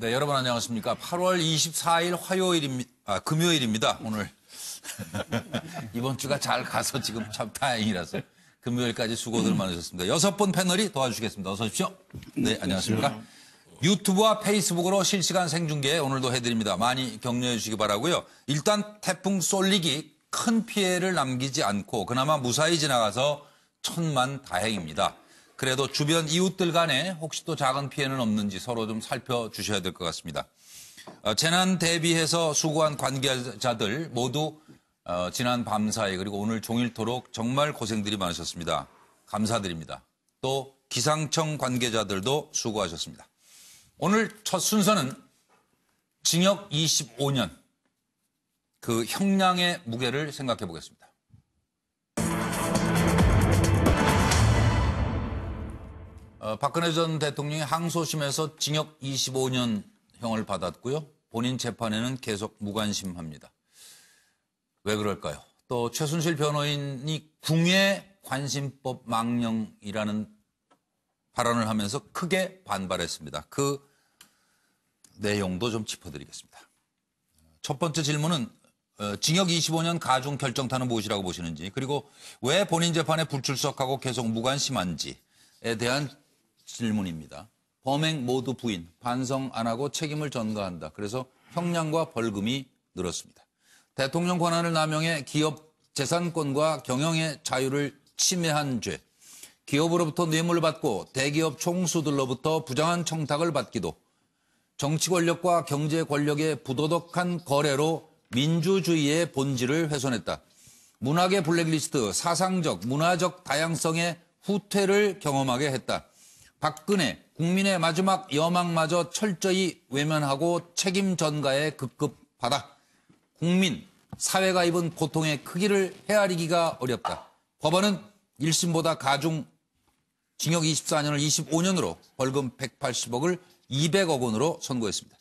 네, 여러분 안녕하십니까. 8월 24일 금요일입니다, 오늘. 이번 주가 잘 가서 지금 참 다행이라서 금요일까지 수고들 많으셨습니다. 6분 패널이 도와주시겠습니다. 어서 오십시오. 네, 안녕하십니까. 유튜브와 페이스북으로 실시간 생중계 오늘도 해드립니다. 많이 격려해 주시기 바라고요. 일단 태풍 쏠릭이 큰 피해를 남기지 않고 그나마 무사히 지나가서 천만 다행입니다. 그래도 주변 이웃들 간에 혹시 또 작은 피해는 없는지 서로 좀 살펴주셔야 될 것 같습니다. 재난 대비해서 수고한 관계자들 모두 지난 밤사이 그리고 오늘 종일토록 정말 고생들이 많으셨습니다. 감사드립니다. 또 기상청 관계자들도 수고하셨습니다. 오늘 첫 순서는 징역 25년 그 형량의 무게를 생각해 보겠습니다. 박근혜 전 대통령이 항소심에서 징역 25년형을 받았고요. 본인 재판에는 계속 무관심합니다. 왜 그럴까요? 또 최순실 변호인이 궁예 관심법 망령이라는 발언을 하면서 크게 반발했습니다. 그 내용도 좀 짚어드리겠습니다. 첫 번째 질문은 징역 25년 가중 결정타는 무엇이라고 보시는지, 그리고 왜 본인 재판에 불출석하고 계속 무관심한지에 대한 질문입니다. 범행 모두 부인, 반성 안 하고 책임을 전가한다. 그래서 형량과 벌금이 늘었습니다. 대통령 권한을 남용해 기업 재산권과 경영의 자유를 침해한 죄, 기업으로부터 뇌물을 받고 대기업 총수들로부터 부당한 청탁을 받기도, 정치 권력과 경제 권력의 부도덕한 거래로 민주주의의 본질을 훼손했다. 문학의 블랙리스트, 사상적, 문화적 다양성의 후퇴를 경험하게 했다. 박근혜, 국민의 마지막 여망마저 철저히 외면하고 책임 전가에 급급하다. 국민, 사회가 입은 고통의 크기를 헤아리기가 어렵다. 법원은 1심보다 가중 징역 24년을 25년으로 벌금 180억을 200억 원으로 선고했습니다.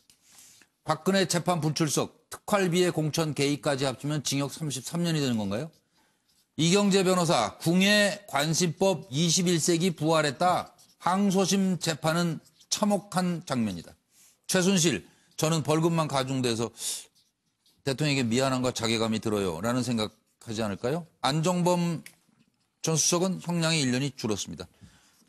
박근혜 재판 불출석, 특활비의 공천 개입까지 합치면 징역 33년이 되는 건가요? 이경재 변호사, 궁예 관심법 21세기 부활했다. 항소심 재판은 참혹한 장면이다. 최순실, 저는 벌금만 가중돼서 대통령에게 미안함과 자괴감이 들어요. 라는 생각하지 않을까요? 안종범 전 수석은 형량이 1년이 줄었습니다.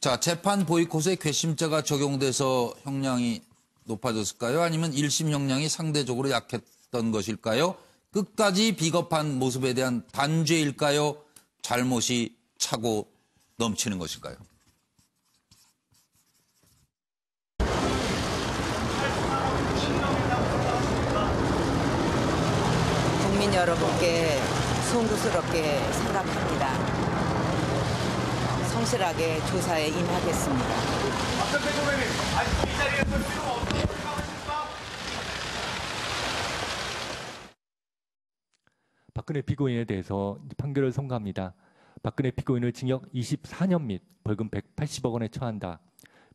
자, 재판 보이콧에 괘씸죄가 적용돼서 형량이 높아졌을까요? 아니면 1심 형량이 상대적으로 약했던 것일까요? 끝까지 비겁한 모습에 대한 단죄일까요? 잘못이 차고 넘치는 것일까요? 국민 여러분께 송구스럽게 생각합니다. 성실하게 조사에 임하겠습니다. 박근혜 피고인에 대해서 판결을 선고합니다. 박근혜 피고인을 징역 24년 및 벌금 180억 원에 처한다.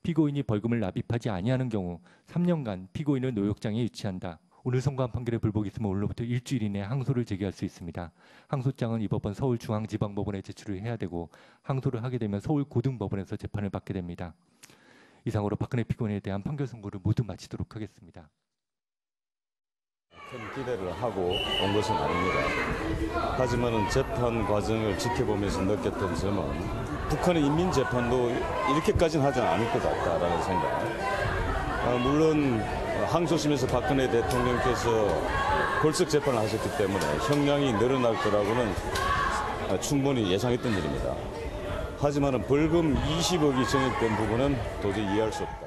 피고인이 벌금을 납입하지 아니하는 경우 3년간 피고인을 노역장에 유치한다. 오늘 선고한 판결에 불복이 있으면 오늘부터 일주일 이내에 항소를 제기할 수 있습니다. 항소장은 이 법원 서울중앙지방법원에 제출을 해야 되고, 항소를 하게 되면 서울고등법원에서 재판을 받게 됩니다. 이상으로 박근혜 피고인에 대한 판결 선고를 모두 마치도록 하겠습니다. 큰 기대를 하고 온 것은 아닙니다. 하지만 재판 과정을 지켜보면서 느꼈던 점은 북한의 인민재판도 이렇게까지는 하지 않을 것 같다라는 생각. 물론 항소심에서 박근혜 대통령께서 벌석 재판을 하셨기 때문에 형량이 늘어날 거라고는 충분히 예상했던 일입니다. 하지만 벌금 20억이 정액된 부분은 도저히 이해할 수 없다.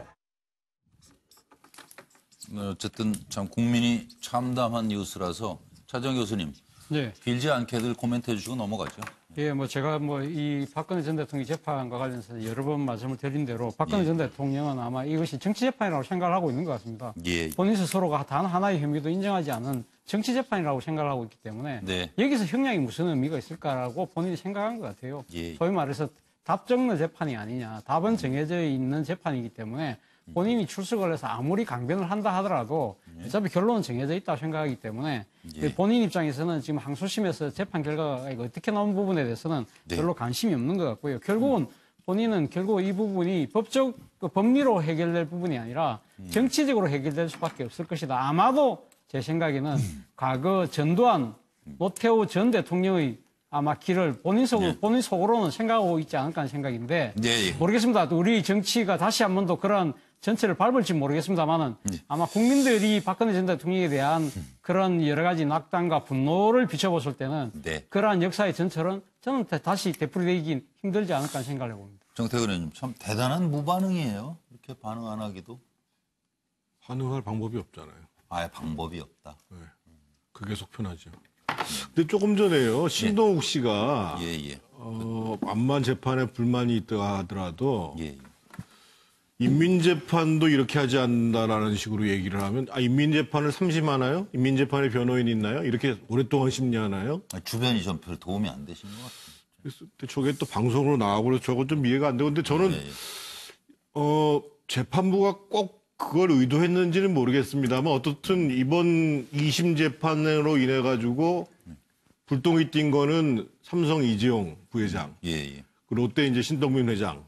어쨌든 참 국민이 참담한 뉴스라서 차정 교수님, 네. 길지 않게들 코멘트 해주시고 넘어가죠. 예, 제가 이 박근혜 전 대통령 재판과 관련해서 여러 번 말씀을 드린 대로 박근혜 전 대통령은 아마 이것이 정치 재판이라고 생각을 하고 있는 것 같습니다. 예. 본인 스스로가 단 하나의 혐의도 인정하지 않은 정치 재판이라고 생각을 하고 있기 때문에 네. 여기서 형량이 무슨 의미가 있을까라고 본인이 생각한 것 같아요. 예. 소위 말해서 답 적는 재판이 아니냐. 답은 정해져 있는 재판이기 때문에 본인이 출석을 해서 아무리 강변을 한다 하더라도 어차피 결론은 정해져 있다고 생각하기 때문에 본인 입장에서는 지금 항소심에서 재판 결과가 어떻게 나온 부분에 대해서는 별로 관심이 없는 것 같고요. 결국은 본인은 결국 이 부분이 법리로 해결될 부분이 아니라 정치적으로 해결될 수밖에 없을 것이다. 아마도 제 생각에는 과거 전두환, 노태우 전 대통령의 아마 길을 본인 속으로는 생각하고 있지 않을까 하는 생각인데 예. 모르겠습니다. 우리 정치가 다시 한 번 더 그런 전체를 밟을지 모르겠습니다만은 아마 국민들이 박근혜 전 대통령에 대한 그런 여러 가지 낙담과 분노를 비춰봤을 때는 네. 그러한 역사의 전철은 저는 다시 되풀이되긴 힘들지 않을까 하는 생각을 해봅니다. 정태근 의원님 참 대단한 무반응이에요. 이렇게 반응 안 하기도. 반응할 방법이 없잖아요. 아예 방법이 없다. 네. 그게 속편하죠. 근데 조금 전에요. 신동욱 씨가 예. 암만 재판에 불만이 있다 하더라도 예. 인민재판도 이렇게 하지 않는다라는 식으로 얘기를 하면 인민재판을 삼심하나요? 인민재판에 변호인 있나요? 이렇게 오랫동안 심리하나요? 주변이 좀 별 도움이 안 되신 것 같아요. 그래서 저게 또 방송으로 나가고 그래서 저거 좀 이해가 안 되고 근데 저는 예. 재판부가 꼭 그걸 의도했는지는 모르겠습니다만 어떻든 이번 2심 재판으로 인해 가지고 불똥이 뛴 거는 삼성 이재용 부회장, 예. 그 롯데 이제 신동민 회장.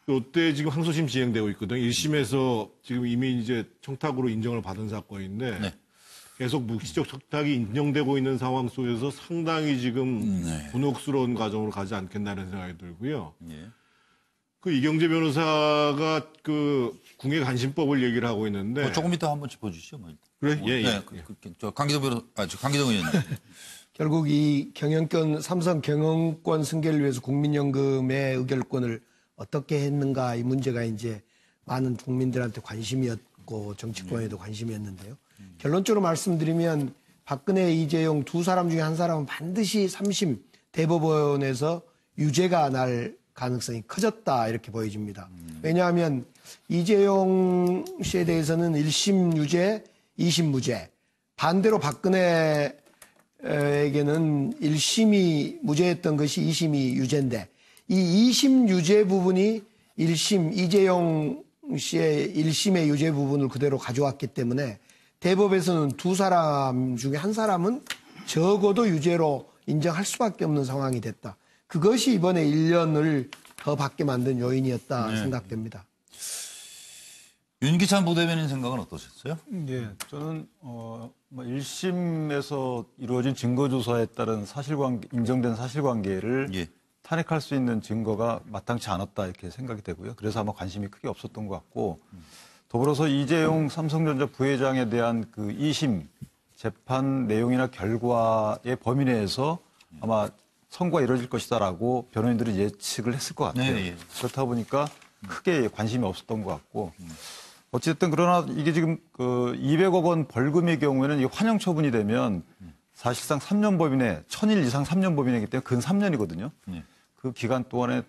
롯데 지금 항소심 진행되고 있거든요. 1심에서 지금 이미 이제 청탁으로 인정을 받은 사건인데 네. 계속 묵시적 청탁이 인정되고 있는 상황 속에서 상당히 지금 곤혹스러운 과정으로 가지 않겠나는 생각이 들고요. 예. 그 이경재 변호사가 그 궁예간신법을 얘기를 하고 있는데 조금 이따 한번 짚어주시죠. 뭐. 그래? 예. 네, 저 강기동 의원님. 결국 이 경영권 삼성 경영권 승계를 위해서 국민연금의 의결권을 어떻게 했는가 이 문제가 이제 많은 국민들한테 관심이었고 정치권에도 관심이었는데요. 결론적으로 말씀드리면 박근혜, 이재용 두 사람 중에 한 사람은 반드시 3심 대법원에서 유죄가 날 가능성이 커졌다 이렇게 보여집니다. 왜냐하면 이재용 씨에 대해서는 1심 유죄, 2심 무죄. 반대로 박근혜에게는 1심이 무죄였던 것이 2심이 유죄인데 이 2심 유죄 부분이 1심 이재용 씨의 1심의 유죄 부분을 그대로 가져왔기 때문에 대법에서는 두 사람 중에 한 사람은 적어도 유죄로 인정할 수밖에 없는 상황이 됐다. 그것이 이번에 1년을 더 받게 만든 요인이었다 생각됩니다. 윤기찬 부대변인 생각은 어떠셨어요? 예, 저는 1심에서 이루어진 증거조사에 따른 인정된 사실관계를 예. 탄핵할 수 있는 증거가 마땅치 않았다 이렇게 생각이 되고요. 그래서 아마 관심이 크게 없었던 것 같고 더불어서 이재용 삼성전자 부회장에 대한 그 2심 재판 내용이나 결과의 범위 내에서 아마 선고가 이루어질 것이다라고 변호인들이 예측을 했을 것 같아요. 네, 예. 그렇다 보니까 크게 관심이 없었던 것 같고 어쨌든 그러나 이게 지금 그 200억 원 벌금의 경우에는 이게 환영 처분이 되면 사실상 3년 법인에 1000일 이상 3년 법인이기 때문에 근 3년이거든요. 네. 그 기간 동안에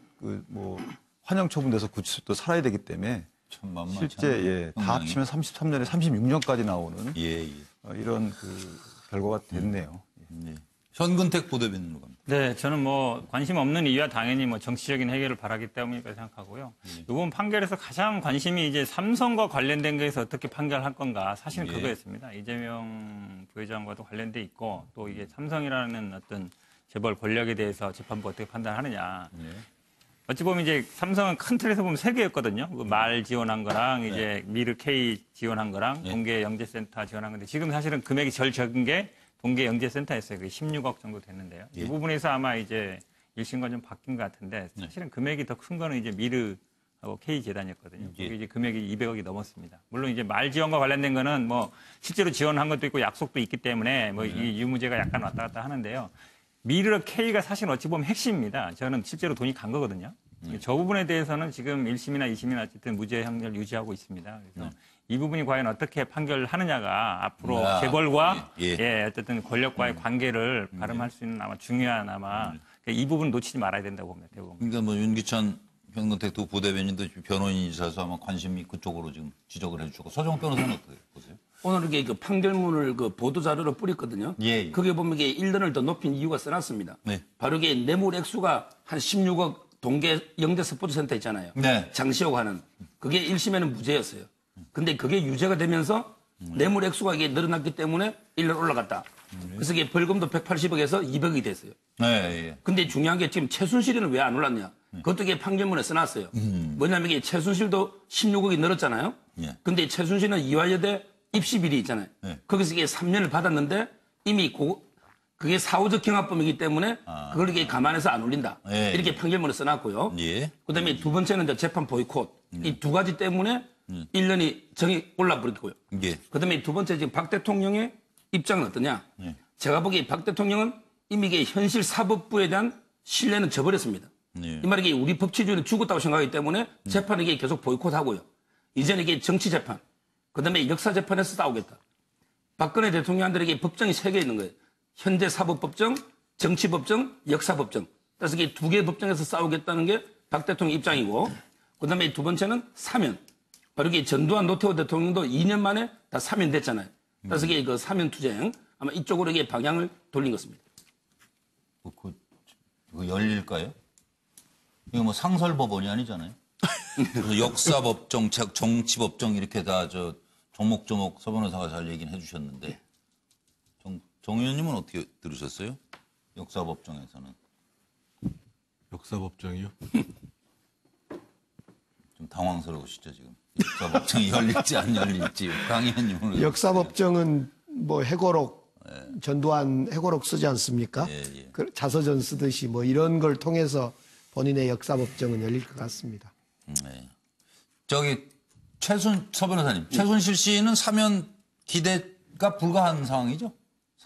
환영 처분돼서 구치소도 살아야 되기 때문에 참 만만치 실제 다 합치면 33년에 36년까지 나오는 예. 이런 그 결과가 됐네요. 예. 현근택 부대변인으로 갑니다. 네, 저는 관심 없는 이유야 당연히 정치적인 해결을 바라기 때문이라고 생각하고요. 이번 판결에서 가장 관심이 이제 삼성과 관련된 거에서 어떻게 판결할 건가 사실은 그거였습니다. 이재명 부회장과도 관련돼 있고 또 이게 삼성이라는 어떤 재벌 권력에 대해서 재판부가 어떻게 판단하느냐. 어찌 보면 이제 삼성은 큰 틀에서 보면 세 개였거든요. 그 말 지원한 거랑 이제 미르 K 지원한 거랑 동계 영재센터 지원한 건데 지금 사실은 금액이 제일 적은 게 동계 영재센터였어요. 그게 16억 정도 됐는데요. 이 부분에서 아마 이제 1심과 좀 바뀐 것 같은데 사실은 금액이 더 큰 거는 이제 미르하고 K 재단이었거든요. 그게 이제 금액이 200억이 넘었습니다. 물론 이제 말 지원과 관련된 거는 실제로 지원한 것도 있고 약속도 있기 때문에 이 유무죄가 약간 왔다 갔다 하는데요. 미르 K가 사실 어찌 보면 핵심입니다. 저는 실제로 돈이 간 거거든요. 저 부분에 대해서는 지금 1심이나 2심이나 어쨌든 무죄 형량을 유지하고 있습니다. 그래서 이 부분이 과연 어떻게 판결하느냐가 앞으로 재벌과 어쨌든 권력과의 관계를 가름할 수 있는 아마 중요한 이 부분 놓치지 말아야 된다고 봅니다. 대부분. 그러니까 윤기찬 현근택 두 부대변인도 변호인이셔서 아마 관심이 그쪽으로 지금 지적을 해주고 서정욱 변호사는 어떻게 보세요? 오늘 이게 그 판결문을 그 보도자료로 뿌렸거든요. 예. 그게 보면 이게 1년을 더 높인 이유가 써놨습니다. 네. 바로 이게 뇌물 액수가 한 16억 동계 영대 스포츠센터 있잖아요. 네. 장시호가 하는. 그게 1심에는 무죄였어요. 근데 그게 유죄가 되면서 뇌물 액수가 이게 늘어났기 때문에 1년 올라갔다. 그래서 이게 벌금도 180억에서 200억이 됐어요. 네, 예. 근데 중요한 게 지금 최순실이는 왜 안 올랐냐? 그것도 이게 판결문에 써놨어요. 뭐냐면 이게 최순실도 16억이 늘었잖아요. 예. 근데 최순실은 이화여대 입시 비리 있잖아요. 예. 거기서 이게 3년을 받았는데 이미 그게 사후적 경합범이기 때문에 그걸 이게 감안해서 안 올린다. 예. 이렇게 판결문을 써놨고요. 예. 그다음에 두 번째는 이제 재판 보이콧. 이 두 가지 때문에 1년이 정이 올라버렸고요. 예. 그다음에 두 번째 지금 박 대통령의 입장은 어떠냐? 예. 제가 보기에 박 대통령은 이미 이게 현실 사법부에 대한 신뢰는 저버렸습니다. 예. 이 말이 우리 법치주의는 죽었다고 생각하기 때문에 재판을 이게 계속 보이콧하고요. 이제는 이게 정치 재판, 그다음에 역사 재판에서 싸우겠다. 박근혜 대통령들에게 법정이 3개 있는 거예요. 현대 사법법정, 정치법정, 역사법정. 그래서 이게 2개의 법정에서 싸우겠다는 게 박 대통령 입장이고, 그다음에 두 번째는 사면. 바로 이게 전두환 노태우 대통령도 2년 만에 다 사면됐잖아요. 그래서 이게 그 사면 투쟁 아마 이쪽으로 이게 방향을 돌린 것입니다. 이거 열릴까요? 이거 뭐 상설법원이 아니잖아요. 그래서 역사법정, 정치법정 이렇게 다 조목조목 서 변호사가 잘 얘기는 해주셨는데 정 의원님은 어떻게 들으셨어요? 역사법정에서는 역사법정이요? 좀 당황스러우시죠 지금? 역사법정이 열릴지 안 열릴지 강 의원님은 역사법정은 뭐 해고록 전두환 해고록 쓰지 않습니까? 예, 예. 그 자서전 쓰듯이 뭐 이런 걸 통해서 본인의 역사법정은 열릴 것 같습니다. 네. 저기 서 변호사님, 최순실 씨는 사면 기대가 불가한 상황이죠?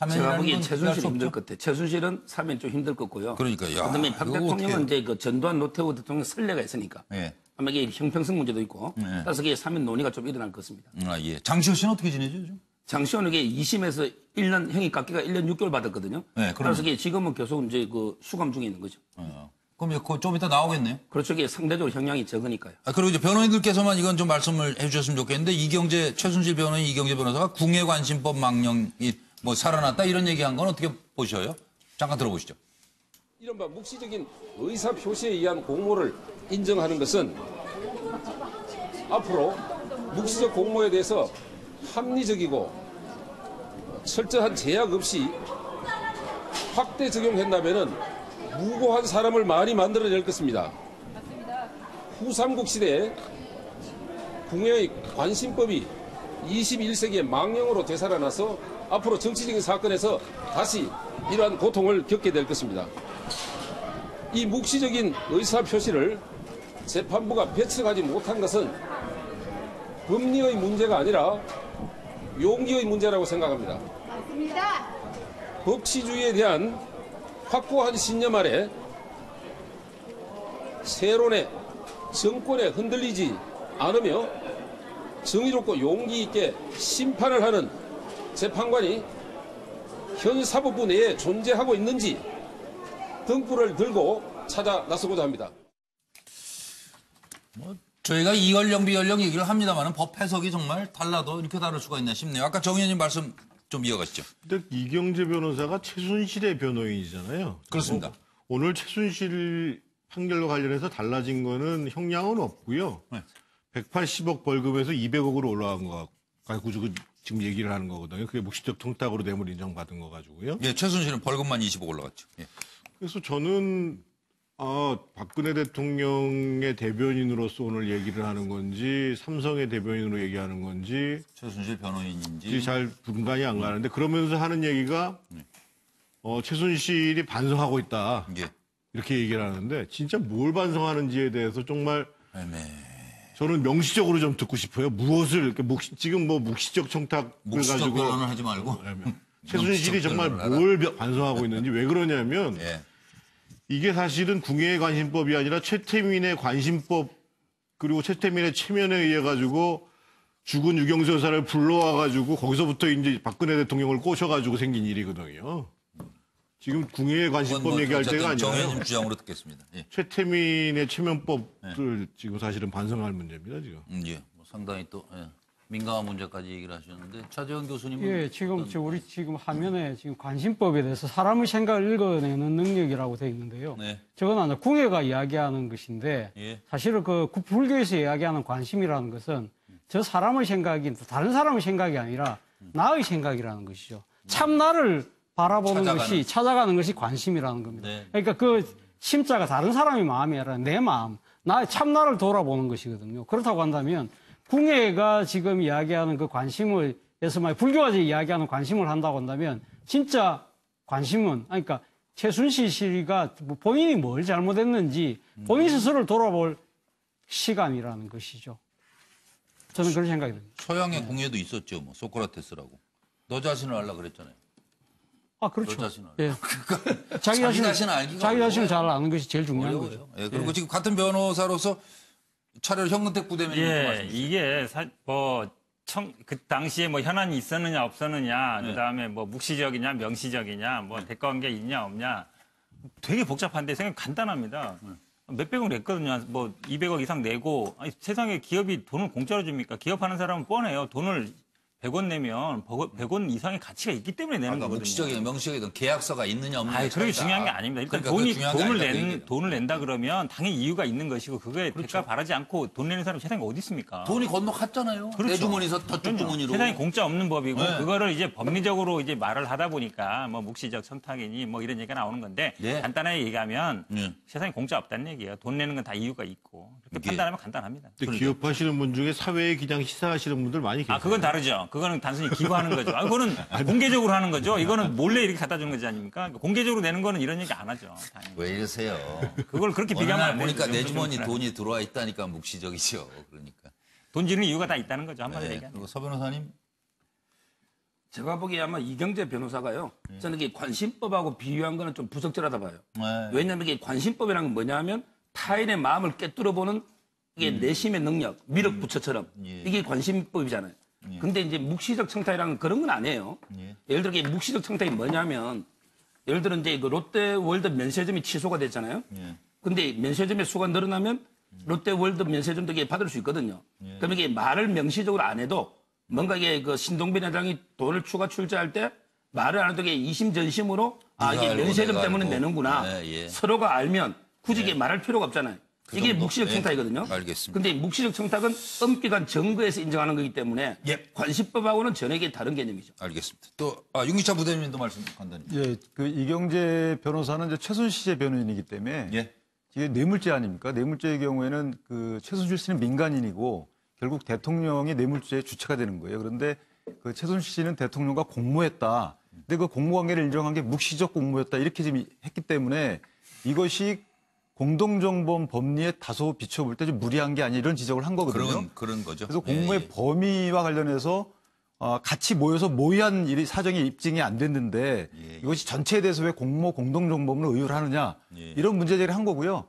제가 보기엔 사면이라는 최순실이 건 힘들 것 같아요. 최순실은 사면 좀 힘들 것 같고요. 그러니까, 야, 그다음에 박 이거 대통령은 어떡해. 이제 그 전두환 노태우 대통령 선례가 있으니까 예. 아마 이게 형평성 문제도 있고 네. 따라서 이게 사면 논의가 좀 일어날 것 같습니다. 예. 장시호 씨는 어떻게 지내죠 요즘? 장시호는 이게 2심에서 1년 형이 깎기가 1년 6개월 받았거든요. 네, 그래서 이게 지금은 계속 이제 그 수감 중에 있는 거죠. 그럼 그거 좀 이따 나오겠네요. 그렇죠. 이게 상대적으로 형량이 적으니까요. 그리고 이제 변호인들께서만 이건 좀 말씀을 해주셨으면 좋겠는데 최순실 변호인 이경재 변호사가 궁예관심법 망령이 뭐 살아났다 이런 얘기한 건 어떻게 보셔요? 잠깐 들어보시죠. 이른바 묵시적인 의사표시에 의한 공모를 인정하는 것은 앞으로 묵시적 공모에 대해서 합리적이고 철저한 제약 없이 확대 적용한다면 무고한 사람을 많이 만들어낼 것입니다. 후삼국 시대에 궁예의 관심법이 21세기의 망령으로 되살아나서 앞으로 정치적인 사건에서 다시 이러한 고통을 겪게 될 것입니다. 이 묵시적인 의사표시를 재판부가 배척하지 못한 것은 법리의 문제가 아니라 용기의 문제라고 생각합니다. 맞습니다. 법치주의에 대한 확고한 신념 아래 세론의 정권에 흔들리지 않으며 정의롭고 용기 있게 심판을 하는 재판관이 현 사법부 내에 존재하고 있는지 등불을 들고 찾아 나서고자 합니다. 저희가 이연령 비연령 얘기를 합니다만 법 해석이 정말 달라도 이렇게 다를 수가 있나 싶네요. 아까 정 의원님 말씀 좀 이어가시죠. 근데 이경재 변호사가 최순실의 변호인이잖아요. 그렇습니다. 오늘 최순실 판결과 관련해서 달라진 거는 형량은 없고요. 네. 180억 벌금에서 200억으로 올라간 거 가지고 지금 얘기를 하는 거거든요. 그게 묵시적 통탁으로 뇌물 인정받은 거 가지고요. 예, 최순실은 벌금만 20억 올라갔죠. 예. 그래서 저는 박근혜 대통령의 대변인으로서 오늘 얘기를 하는 건지 삼성의 대변인으로 얘기하는 건지 최순실 변호인인지 잘 분간이 안 가는데 그러면서 하는 얘기가 최순실이 반성하고 있다. 예. 이렇게 얘기를 하는데 진짜 뭘 반성하는지에 대해서 정말 애매해. 저는 명시적으로 좀 듣고 싶어요. 무엇을 지금 뭐 묵시적 청탁을 묵시적 가지고 변론을 하지 말고 최순실이 정말 변론을 뭘 반성하고 있는지 왜 그러냐면 예. 이게 사실은 궁예의 관심법이 아니라 최태민의 관심법 그리고 최태민의 체면에 의해 가지고 죽은 유경수 여사를 불러와 가지고 거기서부터 이제 박근혜 대통령을 꼬셔가지고 생긴 일이거든요. 지금 궁예의 관심법 얘기할 때가 정 아니라요. 의원님 주장으로 듣겠습니다. 예. 최태민의 체면법을 지금 사실은 반성할 문제입니다. 지금. 예. 뭐 상당히 또 민감한 문제까지 얘기를 하셨는데 차재원 교수님은 예, 지금 우리 지금 화면에 지금 관심법에 대해서 사람의 생각을 읽어내는 능력이라고 되어 있는데요. 네. 저건 궁예가 이야기하는 것인데 예. 사실은 그 불교에서 이야기하는 관심이라는 것은 저 사람의 생각이 다른 사람의 생각이 아니라 나의 생각이라는 것이죠. 참나를 바라보는 찾아가는. 찾아가는 것이 관심이라는 겁니다. 네. 그러니까 그 심자가 다른 사람의 마음이 아니라 내 마음, 나의 참나를 돌아보는 것이거든요. 그렇다고 한다면 궁예가 지금 이야기하는 그 관심을 에서 만약 불교가 이야기하는 관심을 한다고 한다면 진짜 관심은 그러니까 최순실 씨가 본인이 뭘 잘못했는지 본인 스스로를 돌아볼 시간이라는 것이죠. 저는 그런 생각이 듭니다. 서양의 궁예도 있었죠. 뭐 소크라테스라고. 너 자신을 알라 그랬잖아요. 아, 그렇죠. 너 자신을. 예. 자기 자신 알기가 자기 자신을 어려워요. 잘 아는 것이 제일 중요한 어려워요. 거죠. 예, 그리고 지금 같은 변호사로서 차라리 현근택 부대변인 예, 이게 그 당시에 뭐 현안이 있었느냐 없었느냐, 그다음에 뭐 묵시적이냐 명시적이냐, 뭐 대가관계 있냐 없냐, 되게 복잡한데 생각 간단합니다. 몇백억 냈거든요. 뭐 200억 이상 내고, 아니, 세상에 기업이 돈을 공짜로 줍니까? 기업하는 사람은 뻔해요. 돈을 100원 내면 100원 이상의 가치가 있기 때문에 내는 거거든요. 묵시적이든 명시적이든 계약서가 있느냐 없느냐. 아니, 그게 중요한 게 아닙니다. 일단 그러니까 돈을 낸다 그러면 당연히 이유가 있는 것이고, 그거에 그렇죠. 대가 바라지 않고 돈 내는 사람이 세상에 어디 있습니까? 돈이 건너갔잖아요. 그렇죠. 내 주머니에서 저쪽 주머니로. 세상에 공짜 없는 법이고, 네. 그거를 이제 법리적으로 이제 말을 하다 보니까 뭐 묵시적 청탁이니 뭐 이런 얘기가 나오는 건데, 네. 간단하게 얘기하면 네. 세상에 공짜 없다는 얘기예요. 돈 내는 건 다 이유가 있고. 그렇게 판단하면 간단합니다. 근데 기업하시는 분 중에 사회에 그냥 시사하시는 분들 많이 계세요. 아, 그건 다르죠. 그거는 단순히 기부하는 거죠. 아, 그거는 공개적으로 하는 거죠. 이거는 몰래 이렇게 갖다 주는 거지 아닙니까? 공개적으로 내는 거는 이런 얘기 안 하죠. 당연히. 왜 이러세요? 그걸 그렇게 어느 비교하면 날 안 보니까 되죠. 내 주머니 돈이 들어와 있다니까 묵시적이죠. 그러니까. 돈 지르는 이유가 다 있다는 거죠. 한마디로 네. 얘기하면. 그리고 서 변호사님. 제가 보기에 아마 이경재 변호사가요. 저는 이게 관심법하고 비유한 거는 좀 부적절하다 봐요. 네. 왜냐하면 이게 관심법이라는 건 뭐냐면 타인의 마음을 꿰뚫어보는 이게 내심의 능력, 미륵 부처처럼 예. 이게 관심법이잖아요. 근데 이제 묵시적 청탁이라는 건 그런 건 아니에요. 예. 예를 들어 이게 묵시적 청탁이 뭐냐면 예를 들어 이제 그 롯데월드 면세점이 취소가 됐잖아요. 예. 근데 면세점의 수가 늘어나면 롯데월드 면세점도 이게 받을 수 있거든요. 그럼 이게 말을 명시적으로 안 해도 뭔가 이게 그 신동빈 회장이 돈을 추가 출자할 때 말을 안 해도 이게 이심전심으로 아, 네가 이게 알고 면세점 내가 때문에 알고. 내는구나. 네, 예. 서로가 알면 굳이 이게 말할 필요가 없잖아요. 그 이게 정도? 묵시적 네. 청탁이거든요. 알겠습니다. 근데 묵시적 청탁은 엄격한 증거에서 인정하는 거기 때문에 예. 관심법하고는 전혀 이게 다른 개념이죠. 알겠습니다. 또 윤기차 부대변인도 말씀 간단히. 예, 그 이경재 변호사는 이제 최순실 변호인이기 때문에 예. 이게 뇌물죄 아닙니까? 뇌물죄의 경우에는 그 최순실 씨는 민간인이고 결국 대통령이 뇌물죄의 주체가 되는 거예요. 그런데 그 최순실 씨는 대통령과 공모했다. 근데 그 공모관계를 인정한 게 묵시적 공모였다. 이렇게 지금 했기 때문에 이것이 공동정범 법리에 다소 비춰볼 때 좀 무리한 게 아니냐 이런 지적을 한 거거든요. 그런 거죠. 그래서 공모의 예, 예. 범위와 관련해서 같이 모여서 모의한 일이 사정이 입증이 안 됐는데 예, 예. 이것이 전체에 대해서 왜 공동정범을 의율 하느냐 예. 이런 문제제기를 한 거고요.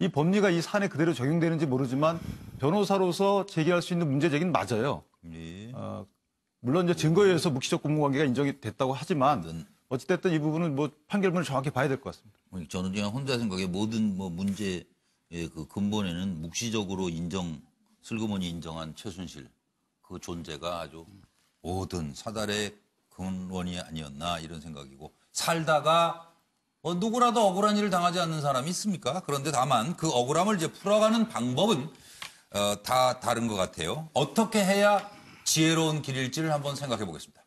이 법리가 이 사안에 그대로 적용되는지 모르지만 변호사로서 제기할 수 있는 문제제기는 맞아요. 예. 물론 이제 증거에 의해서 묵시적 공모관계가 인정이 됐다고 하지만 어찌됐든 이 부분은 뭐 판결문을 정확히 봐야 될 것 같습니다. 저는 그냥 혼자 생각에 모든 뭐 문제의 그 근본에는 묵시적으로 슬그머니 인정한 최순실 그 존재가 아주 모든 사달의 근원이 아니었나 이런 생각이고 살다가 누구라도 억울한 일을 당하지 않는 사람이 있습니까? 그런데 다만 그 억울함을 이제 풀어가는 방법은 다 다른 것 같아요. 어떻게 해야 지혜로운 길일지를 한번 생각해 보겠습니다.